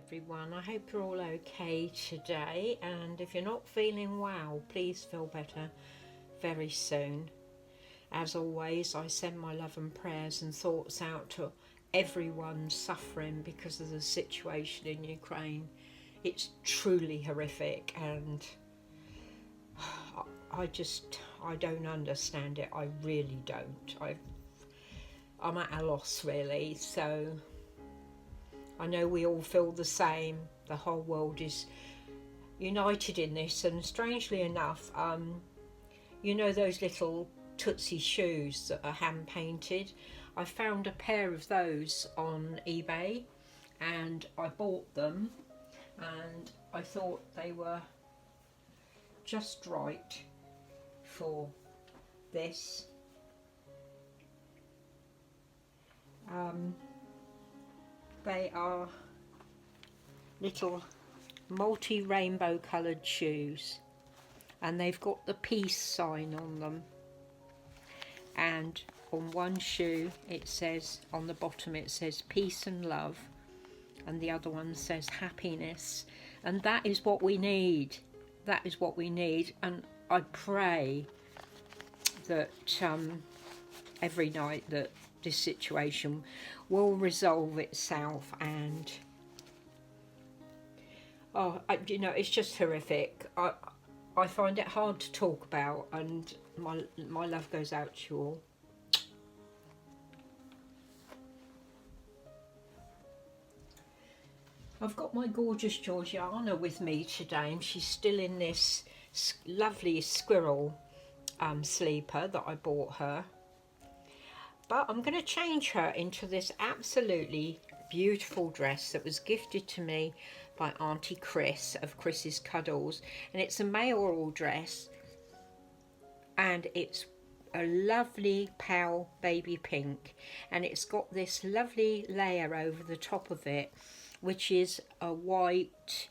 everyone. I hope you're all okay today, and if you're not feeling well, please feel better very soon. As always, I send my love and prayers and thoughts out to everyone suffering because of the situation in Ukraine. It's truly horrific, and I don't understand it. I really don't. I'm at a loss, really. So I know we all feel the same. The whole world is united in this, and strangely enough, you know those little Tootsie shoes that are hand painted? I found a pair of those on eBay and I bought them, and I thought they were just right for this. They are little multi-rainbow coloured shoes, and they've got the peace sign on them, and on one shoe it says, on the bottom it says peace and love, and the other one says happiness, and that is what we need. That is what we need. And I pray that every night that this situation will resolve itself, and you know, it's just horrific. I find it hard to talk about, and my love goes out to you all. I've got my gorgeous Georgiana with me today, and she's still in this lovely squirrel sleeper that I bought her. But I'm going to change her into this absolutely beautiful dress that was gifted to me by Auntie Chris of Chris's Cuddles, and it's a mayoral dress, and it's a lovely pale baby pink, and it's got this lovely layer over the top of it, which is a white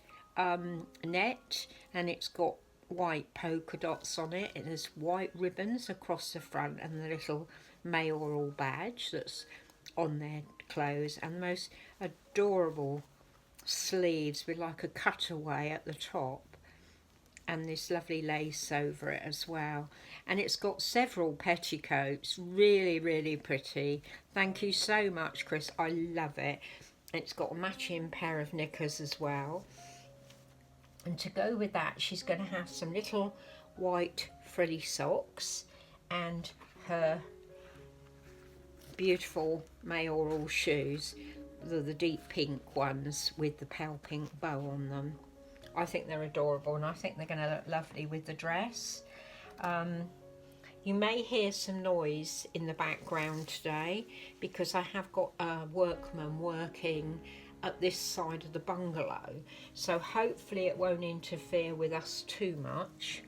net, and it's got white polka dots on it, and there's white ribbons across the front, and the little mayoral badge that's on their clothes, and the most adorable sleeves with like a cutaway at the top, and this lovely lace over it as well. And it's got several petticoats, really pretty. Thank you so much, Chris, I love it. It's got a matching pair of knickers as well, and to go with that she's going to have some little white frilly socks and her beautiful mayoral shoes, the deep pink ones with the pale pink bow on them. I think they're adorable, and I think they're going to look lovely with the dress. You may hear some noise in the background today because I have got a workman working at this side of the bungalow, so hopefully it won't interfere with us too much.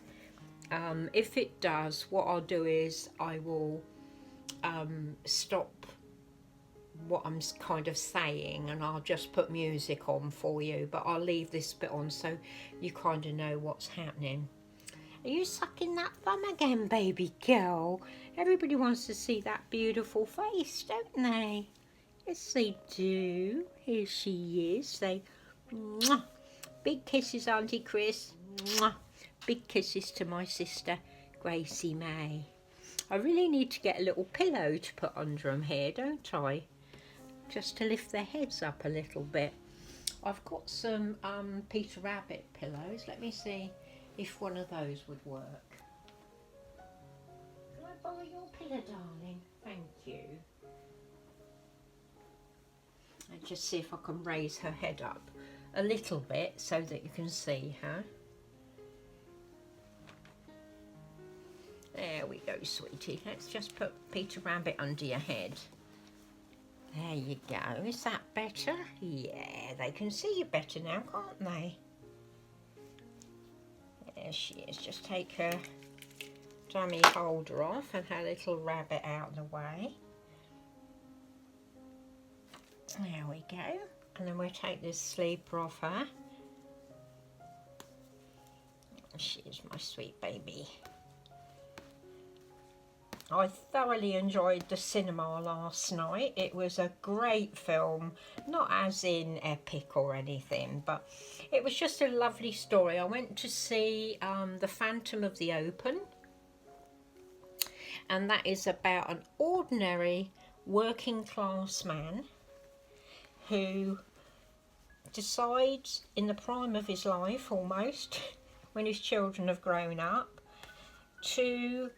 If it does, what I'll do is I will stop what I'm kind of saying, and I'll just put music on for you, but I'll leave this bit on so you kind of know what's happening. Are you sucking that thumb again, baby girl? Everybody wants to see that beautiful face, don't they? Yes, they do. Here she is. They, mwah. Big kisses, Auntie Chris. Mwah. Big kisses to my sister, Gracie Mae. I really need to get a little pillow to put under them here, don't I? Just to lift their heads up a little bit. I've got some Peter Rabbit pillows. Let me see if one of those would work. Can I borrow your pillow, darling? Thank you. And just see if I can raise her head up a little bit so that you can see her. There we go, sweetie. Let's just put Peter Rabbit under your head. There you go. Is that better? Yeah, they can see you better now, can't they? There she is. Just take her dummy holder off and her little rabbit out of the way. There we go. And then we'll take this sleeper off her. She is my sweet baby. I thoroughly enjoyed the cinema last night. It was a great film, not as in epic or anything, but it was just a lovely story. I went to see The Phantom of the Open, and that is about an ordinary working class man who decides in the prime of his life almost, when his children have grown up, to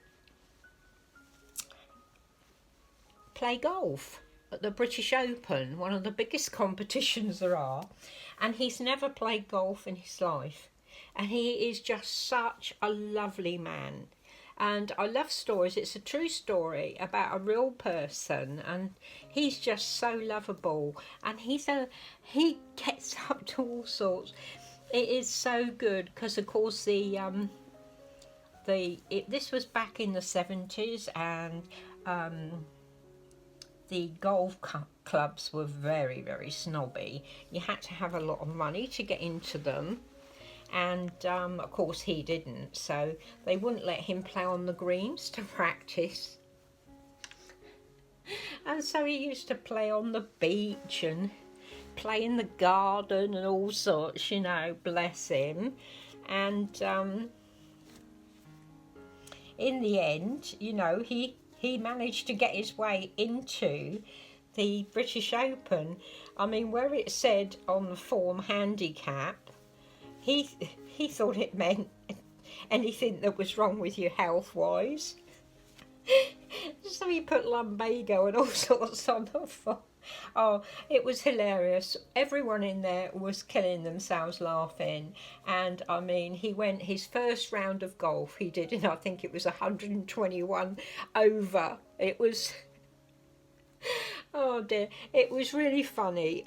play golf at the British Open, one of the biggest competitions there are, and he's never played golf in his life, and he is just such a lovely man. And I love stories. It's a true story about a real person, and he's just so lovable, and he gets up to all sorts. It is so good because of course this was back in the 70s, and the golf clubs were very, very snobby. You had to have a lot of money to get into them, and of course he didn't, so they wouldn't let him play on the greens to practice. And so he used to play on the beach and play in the garden and all sorts, you know, bless him. And in the end, you know, he managed to get his way into the British Open. I mean, where it said on the form handicap, he thought it meant anything that was wrong with you health-wise. So he put lumbago and all sorts on the form. Oh, it was hilarious. Everyone in there was killing themselves laughing. And I mean, he went his first round of golf, he did, and I think it was 121 over. It was, oh dear, it was really funny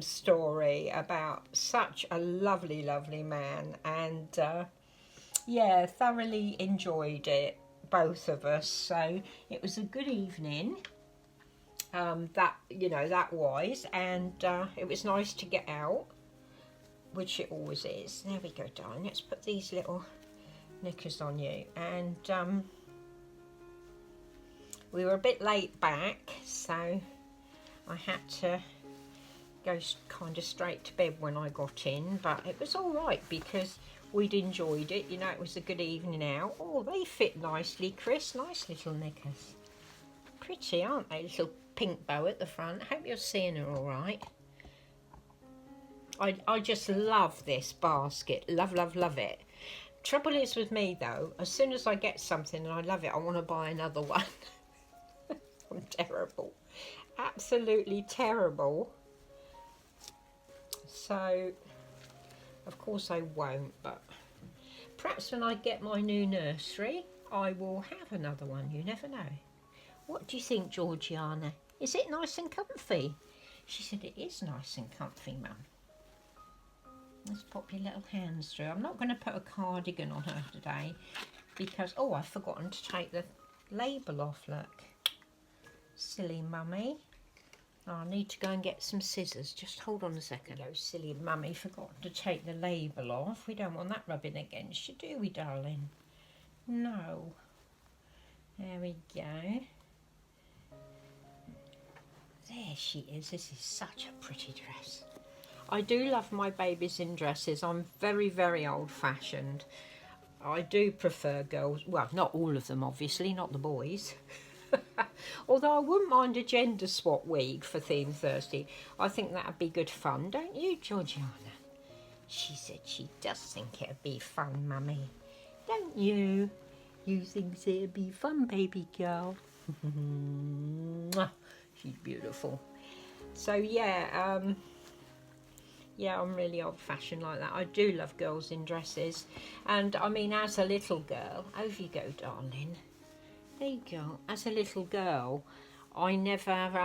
story about such a lovely, lovely man. And yeah, thoroughly enjoyed it, both of us. So it was a good evening. That wise, and it was nice to get out, which it always is. There we go, darling. Let's put these little knickers on you. And we were a bit late back, so I had to go kind of straight to bed when I got in, but it was all right because we'd enjoyed it. You know, it was a good evening out. Oh, they fit nicely, Chris. Nice little knickers. Pretty, aren't they? Little pink bow at the front. I hope you're seeing her all right. I just love this basket. Love, love, love it. Trouble is with me though, as soon as I get something and I love it, I want to buy another one. I'm terrible. Absolutely terrible. So, of course I won't, but perhaps when I get my new nursery, I will have another one. You never know. What do you think, Georgiana? Is it nice and comfy? She said it is nice and comfy, Mum. Let's pop your little hands through. I'm not going to put a cardigan on her today because, oh, I've forgotten to take the label off, look. Silly mummy. Oh, I need to go and get some scissors. Just hold on a second. Oh, silly mummy, forgotten to take the label off. We don't want that rubbing against you, do we, darling? No. There we go. There she is. This is such a pretty dress. I do love my babies in dresses. I'm very, very old-fashioned. I do prefer girls. Well, not all of them, obviously, not the boys. Although I wouldn't mind a gender swap week for Theme Thursday. I think that would be good fun, don't you, Georgiana? She said she does think it would be fun, Mummy. Don't you? You think it would be fun, baby girl? She's beautiful. So yeah, yeah, I'm really old-fashioned like that. I do love girls in dresses. And I mean, as a little girl, over you go, darling. There you go. As a little girl, I never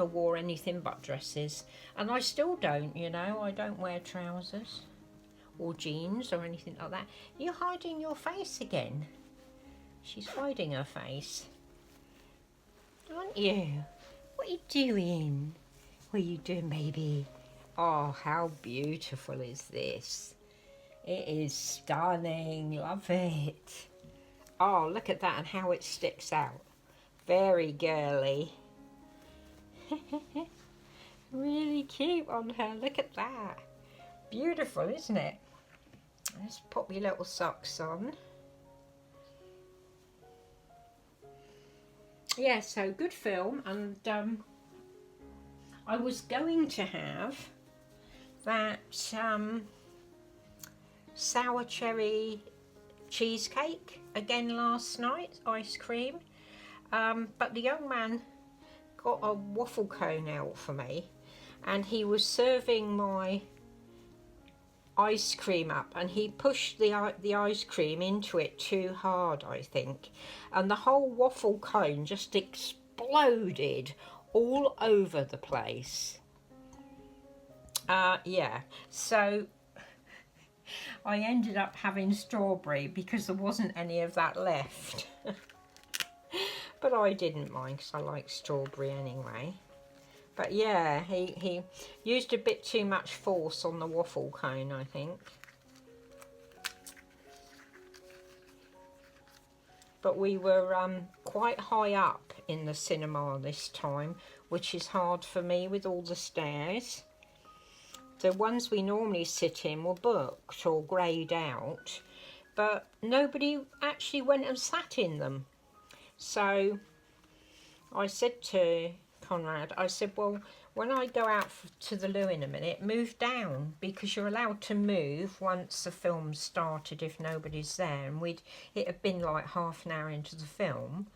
wore anything but dresses. And I still don't, you know. I don't wear trousers or jeans or anything like that. You're hiding your face again. She's hiding her face. Aren't you? What are you doing? What are you doing, baby? Oh, how beautiful is this? It is stunning. Love it. Oh, look at that and how it sticks out. Very girly. Really cute on her. Look at that. Beautiful, isn't it? Let's pop your little socks on. Yeah, so good film. And I was going to have that sour cherry cheesecake again last night, ice cream, but the young man got a waffle cone out for me, and he was serving my ice cream up, and he pushed the ice cream into it too hard, I think, and the whole waffle cone just exploded all over the place. Yeah, so I ended up having strawberry because there wasn't any of that left. But I didn't mind because I like strawberry anyway. But yeah, he used a bit too much force on the waffle cone, I think. But we were quite high up in the cinema this time, which is hard for me with all the stairs. The ones we normally sit in were booked or greyed out, but nobody actually went and sat in them. So I said to Conrad, I said, well, when I go out to the loo in a minute, move down, because you're allowed to move once the film started if nobody's there. And it had been like half an hour into the film.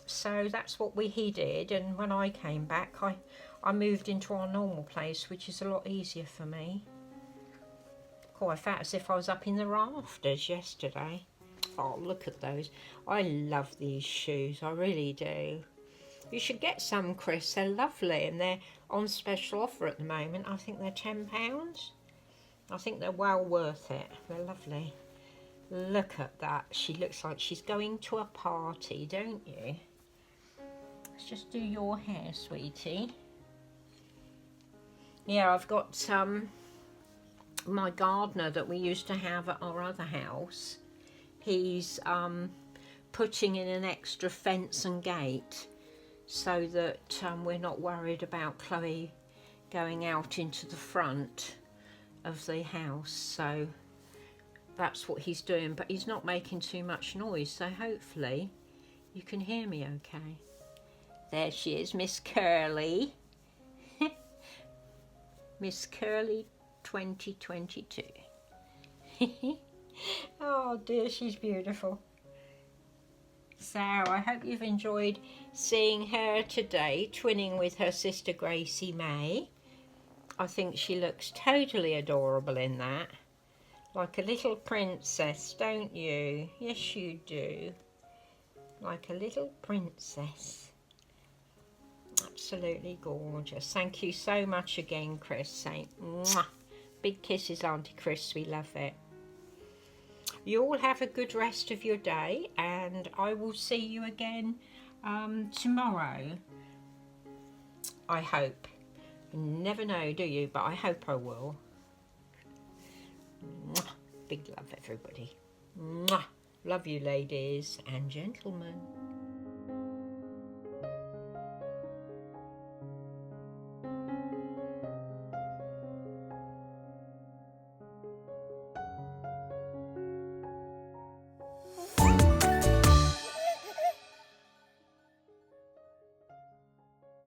So that's what he did, and when I came back, I moved into our normal place, which is a lot easier for me. Oh, I felt as if I was up in the rafters yesterday. Oh, look at those. I love these shoes, I really do. You should get some, Chris. They're lovely, and they're on special offer at the moment. I think they're £10. I think they're well worth it. They're lovely. Look at that. She looks like she's going to a party, don't you? Let's just do your hair, sweetie. Yeah, I've got my gardener that we used to have at our other house. He's putting in an extra fence and gate so that we're not worried about Chloe going out into the front of the house. So that's what he's doing, but he's not making too much noise, so hopefully you can hear me okay. There she is, Miss Curly. Miss Curly 2022. Oh dear, she's beautiful. So I hope you've enjoyed seeing her today, twinning with her sister Gracie Mae. I think she looks totally adorable in that. Like a little princess, don't you? Yes, you do. Like a little princess. Absolutely gorgeous. Thank you so much again, Chris. Say mwah. Big kisses, Auntie Chris. We love it. You all have a good rest of your day, and I will see you again tomorrow. I hope. You never know, do you? But I hope I will. Mwah. Big love, everybody. Mwah. Love you, ladies and gentlemen.